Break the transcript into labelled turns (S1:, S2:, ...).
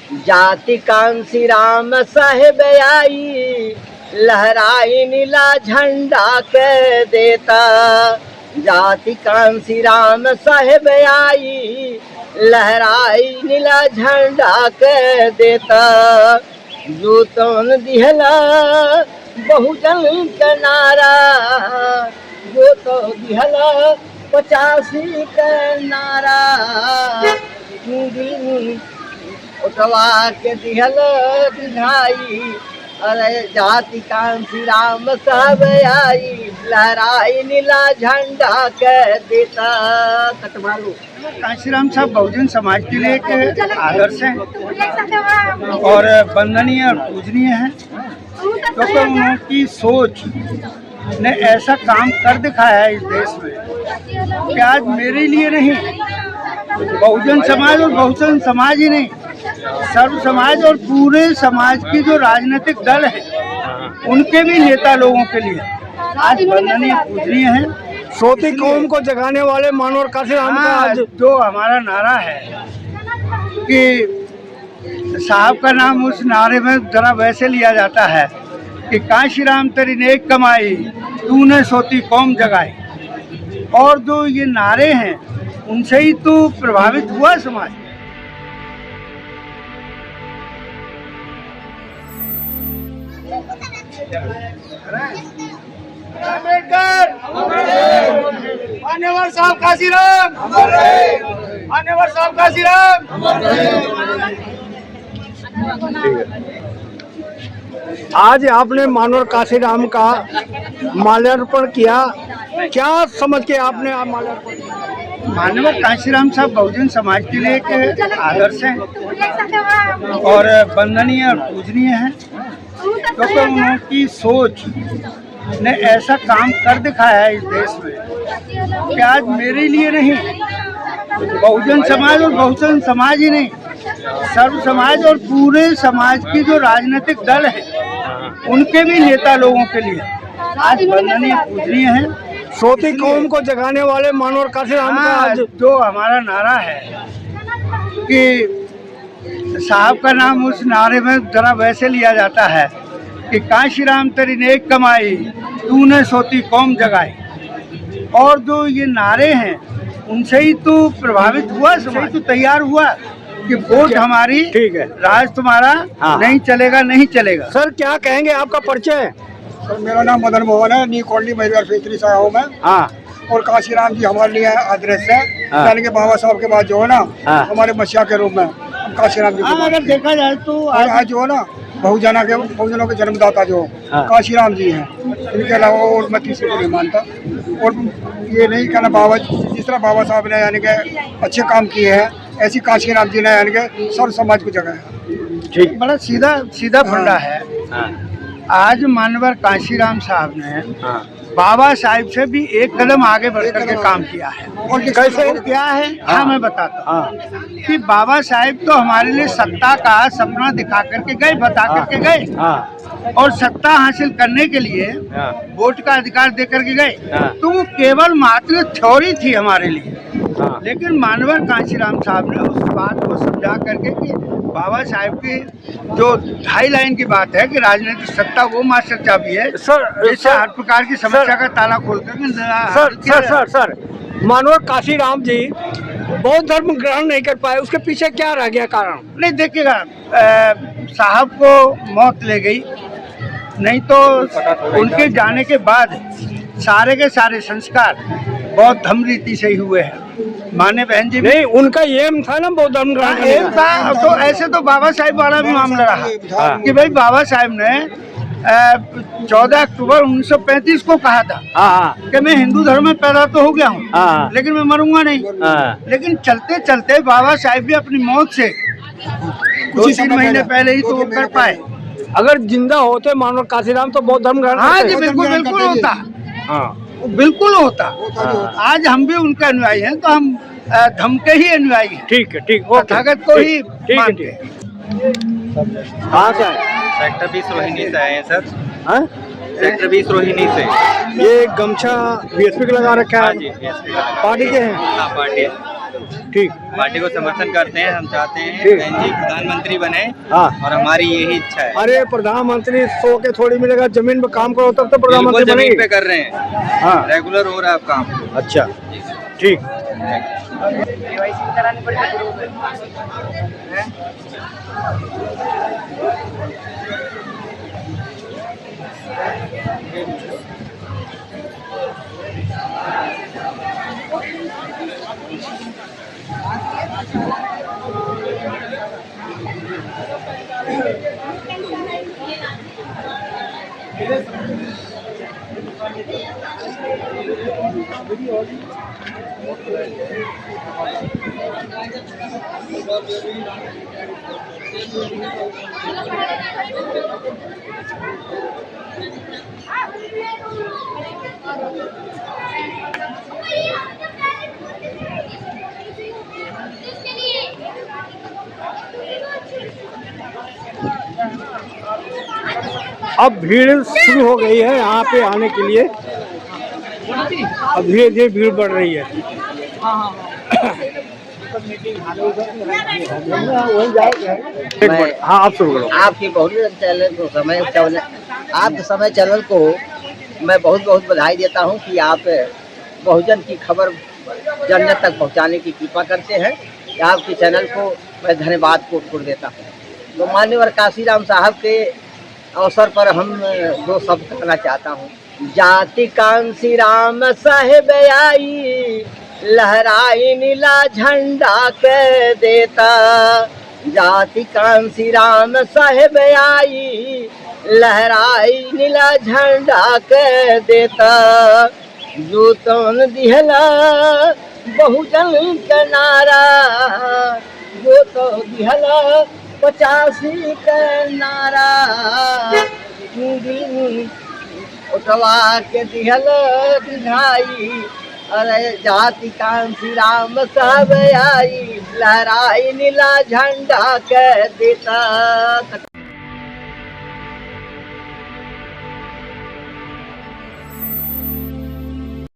S1: जाति कांसी राम साहेब आई, लहराई नीला झंडा के देता। जाति कांसी राम साहेब आई, लहराई नीला झंडा के देता। जूतन दिहला बहुजन के नारा, जो तो दिहला 85 के नारा। उठवा के दिहल दिखाई, अरे जाति कांसी राम साहब आई, लहराई नीला झंडा के देता। कटवालू
S2: कांशीराम साहब बहुजन समाज के लिए एक आदर्श हैं और वंदनीय और पूजनीय हैं, क्योंकि उनकी सोच ने ऐसा काम कर दिखाया है इस देश में कि आज मेरे लिए नहीं, बहुजन समाज और बहुजन समाज ही नहीं, सर्व समाज और पूरे समाज की जो राजनीतिक दल है उनके भी नेता लोगों के लिए आज वंदनीय पूजनीय है।
S3: सोती कौम को जगाने वाले मानवर कांशीराम का आज
S2: जो हमारा नारा है कि साहब का नाम उस नारे में जरा वैसे लिया जाता है कि कांशीराम तेरी नेक कमाई, तूने सोती कौम जगाई। और जो ये नारे हैं उनसे ही तो प्रभावित हुआ समाज।
S3: अम्बेडकर, मान्यवर साहब कांशीराम, मान्यवर साहब कांशीराम। आज आपने मानवर कांशीराम का माल्यार्पण किया, क्या समझ के आपने माल्यार्पण किया?
S2: मानवर कांशीराम साहब बहुजन समाज के लिए एक आदर्श हैं और वंदनीय और पूजनीय हैं, क्योंकि उनकी सोच ने ऐसा काम कर दिखाया है इस देश में कि आज मेरे लिए नहीं, बहुजन समाज और बहुजन समाज ही नहीं, सर्व समाज और पूरे समाज की जो राजनीतिक दल है उनके भी नेता लोगों के लिए आज वंदनीय पूजनीय है।
S3: सोती कौम को जगाने वाले मानवर कांशीराम का आज
S2: जो हमारा नारा है कि साहब का नाम उस नारे में जरा वैसे लिया जाता है कि कांशीराम तेरी नेक कमाई, तूने सोती कौम जगाई। और जो ये नारे हैं उनसे ही तो प्रभावित हुआ, समाज तो तैयार हुआ कि वोट हमारी,
S3: ठीक है,
S2: राज तुम्हारा, नहीं चलेगा नहीं चलेगा।
S3: सर क्या कहेंगे, आपका परिचय?
S4: सर मेरा नाम मदन मोहन है, न्यू कॉलोनी महिला फैक्ट्री से आया हूँ मैं। और कांशीराम जी हमारे लिए आदर्श है, यानी कि बाबा साहब के बाद जो है ना हमारे मसीहा के रूप में कांशीराम जी।
S2: अगर देखा जाए तो
S4: आज जो है ना बहुजनों के जन्मदाता जो कांशीराम जी हैं, इनके अलावा और मैं किसी को नहीं मानता। और ये नहीं कहना बाबा, जिस तरह बाबा साहब ने यानी कि अच्छे काम किए हैं, ऐसी कांशीराम जी ने यानी कि सर्व समाज को जगाया।
S2: ठीक, बड़ा सीधा फंडा है। आज मानवर कांशीराम साहब ने बाबा साहिब से भी एक कदम आगे बढ़ करके काम किया है। और कैसे क्या है, हाँ मैं बताता हूँ कि बाबा साहिब तो हमारे लिए सत्ता का सपना दिखा करके गए, बता करके गए, और सत्ता हासिल करने के लिए वोट का अधिकार दे करके गए, तो वो केवल मात्र थ्योरी थी हमारे लिए। लेकिन मानवर कांशीराम साहब ने उस बात को समझा करके कि बाबा साहिब की जो 2.5 लाइन की बात है कि राजनीतिक सत्ता वो मास्टर चाबी है जिससे हर प्रकार की समस्या का ताला खोल कर।
S3: सर मानवर कांशीराम जी बौद्ध धर्म ग्रहण नहीं कर पाए, उसके पीछे क्या रह गया कारण?
S2: नहीं देखिएगा, साहब को मौत ले गई, नहीं तो उनके जाने के बाद सारे के सारे संस्कार बौद्ध धर्म रीति से ही हुए हैं। माने बहन जी,
S3: नहीं उनका एम था ना बौद्ध धर्म ग्रहण करने
S2: एम था। तो ऐसे तो बाबा साहिब वाला भी मामला रहा कि भाई बाबा साहिब ने 14 अक्टूबर 1935 को कहा था कि मैं हिंदू धर्म में पैदा तो हो गया हूँ लेकिन मैं मरूंगा नहीं। लेकिन चलते चलते बाबा साहिब भी अपनी मौत से 2-3 महीने पहले ही तो वो कर पाए।
S3: अगर जिंदा होते मानवर कांशीराम तो बौद्ध धर्म ग्रहण
S2: हाँ जी, बिल्कुल बिल्कुल होता, बिल्कुल होता। आज हम भी उनके अनुयायी हैं, तो हम धर्म के ही अनुयायी हैं।
S3: ठीक है, ठीक,
S2: तथागत को ही मानते हैं।
S3: कहाँ से आए?
S5: सेक्टर 20 रोहिणी से आए हैं सर।
S3: हाँ?
S5: सेक्टर 20 रोहिणी से।
S3: ये गमछा बीएसपी का लगा रखा
S5: हाँ
S3: है?
S5: जी, BSP का।
S3: पार्टी के हैं?
S5: हाँ पार्टी।
S3: ठीक।
S5: पार्टी को समर्थन करते हैं। हम चाहते हैं
S3: ठीक।
S5: बहन जी प्रधानमंत्री बने
S3: हाँ।
S5: और हमारी यही इच्छा है।
S3: अरे प्रधानमंत्री 100 के थोड़ी मिलेगा, जमीन पे काम करो तब तो
S5: बिल्कुल
S3: प्रधानमंत्री
S5: जमीन
S3: बनेंगे।
S5: पे कर रहे हैं।
S3: हाँ।
S5: रेगुलर हो रहा है अब काम।
S3: अच्छा ठीक। अब भीड़ शुरू हो गई है यहाँ पे आने के लिए। अब धीरे धीरे भीड़ बढ़ रही है। हाँ आप शुरू करो।
S1: आपके बहुजन चैनल को आपके समय चैनल को मैं बहुत बहुत बधाई देता हूं कि आप बहुजन की खबर जन तक पहुंचाने की कृपा करते हैं। आपके चैनल को मैं धन्यवाद कोट देता हूं। तो मान्यवर काशीराम साहब के अवसर पर हम दो शब्द कहना चाहता हूँ। जाति कांसी राम साहेब आई, लहराई नीला झंडा के देता। जाति कांसी राम साहेब आई, लहराई नीला झंडा के देता। जो तन दिहला बहुजन के नारा, जो तो दिहला 85 के नारा। उठवा के दिहल दिखाई, अरे जाति कांसी राम साहब आई, लहराई नीला झंडा के देता।